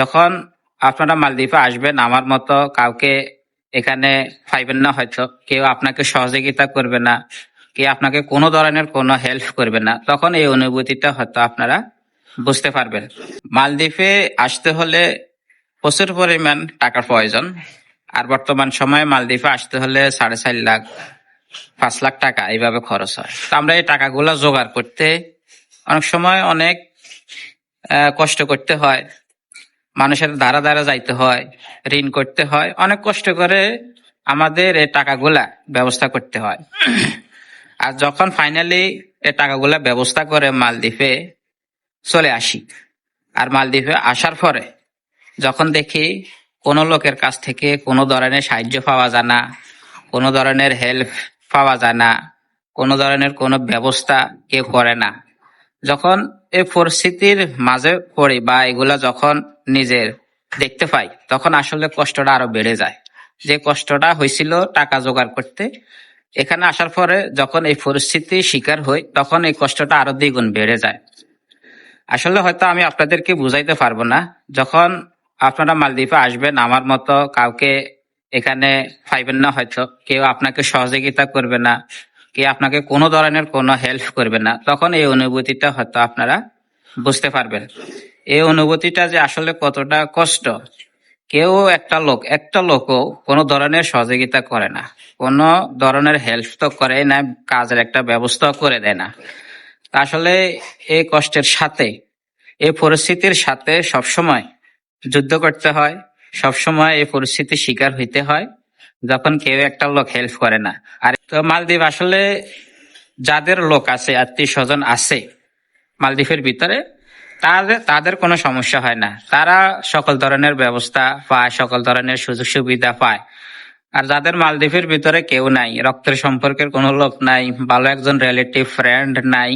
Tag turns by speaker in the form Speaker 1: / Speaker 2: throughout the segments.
Speaker 1: যখন আপনারা মালদ্বীপে আসবেন, আমার মতো কাউকে এখানে পাইবেন না, হয়তো কেউ আপনাকে সহযোগিতা করবে না, কেউ আপনাকে কোনো ধরনের কোনো হেল্প করবে না, তখন এই অনুভূতিটা হয়তো আপনারা বুঝতে পারবেন। মালদ্বীপে আসতে হলে প্রচুর পরিমাণ টাকার প্রয়োজন। আর বর্তমান সময়ে মালদ্বীপে আসতে হলে 4.5 লাখ 5 লাখ টাকা এইভাবে খরচ হয়। তো আমরা এই টাকাগুলো জোগাড় করতে অনেক সময় অনেক কষ্ট করতে হয়, মানুষের ধারা ধারা যাইতে হয়, ঋণ করতে হয়, অনেক কষ্ট করে আমাদের এই টাকাগুলা ব্যবস্থা করতে হয়। আর যখন ফাইনালি এই টাকাগুলা ব্যবস্থা করে মালদ্বীপে চলে আসি, আর মালদ্বীপে আসার পরে যখন দেখি কোনো লোকের কাছ থেকে কোনো ধরনের সাহায্য পাওয়া যায় না, কোনো ধরনের হেল্প পাওয়া যায় না, কোনো ধরনের কোনো ব্যবস্থা কেউ করে না, যখন এই পরিস্থিতির মাঝে পড়ি বা এগুলা যখন নিজের দেখতে পাই, তখন আসলে কষ্টটা আরো বেড়ে যায়। যে কষ্টটা হয়েছিল টাকা জোগাড় করতে, এখানে আসার পরে যখন এই পরিস্থিতির শিকার হই, তখন এই কষ্টটা আরো দ্বিগুণ বেড়ে যায়। আসলে হয়তো আমি আপনাদেরকে বুঝাইতে পারবো না। যখন আপনারা মালদ্বীপে আসবেন, আমার মতো কাউকে এখানে পাইবেন না, হয়তো কেউ আপনাকে সহযোগিতা করবে না, কেউ আপনাকে কোনো ধরনের কোনো হেল্প করবে না, তখন এই অনুভূতিটা হয়তো আপনারা বুঝতে পারবেন। এই অনুভূতিটা যে আসলে কতটা কষ্ট, কেউ একটা লোকও কোনো ধরনের সহযোগিতা করে না, কোনো ধরনের হেল্প তো করে না, কাজের একটা ব্যবস্থা করে দেয় না। তা আসলে এই কষ্টের সাথে, এই পরিস্থিতির সাথে সবসময় যুদ্ধ করতে হয়, সবসময় এই পরিস্থিতির শিকার হইতে হয় যখন কেউ একটা লোক হেল্প করে না। আর তো মালদ্বীপ আসলে যাদের লোক আছে, আত্মীয় স্বজন আছে মালদ্বীপের ভিতরে, তাদের কোনো সমস্যা হয় না, তারা সকল ধরনের ব্যবস্থা পায়, সকল ধরনের সুযোগ সুবিধা পায়। আর যাদের মালদ্বীপের ভিতরে কেউ নাই, রক্তের সম্পর্কের কোনো লোক নাই, ভালো একজন রিলেটিভ ফ্রেন্ড নাই,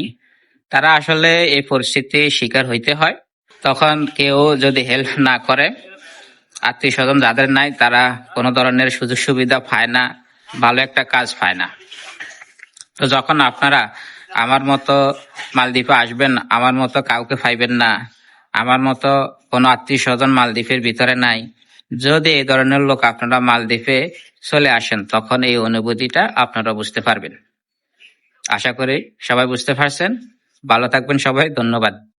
Speaker 1: তারা আসলে এই পরিস্থিতির শিকার হইতে হয়। তখন কেউ যদি হেল্প না করে, আত্মীয় স্বজন যাদের নাই, তারা কোনো ধরনের সুযোগ সুবিধা পায় না, ভালো একটা কাজ পায় না। তো যখন আপনারা আমার মতো মালদ্বীপে আসবেন, আমার মতো কাউকে পাইবেন না, আমার মতো কোনো আত্মীয় স্বজন মালদ্বীপের ভিতরে নাই, যদি এই ধরনের লোক আপনারা মালদ্বীপে চলে আসেন, তখন এই অনুভূতিটা আপনারা বুঝতে পারবেন। আশা করি সবাই বুঝতে পারছেন। ভালো থাকবেন সবাই, ধন্যবাদ।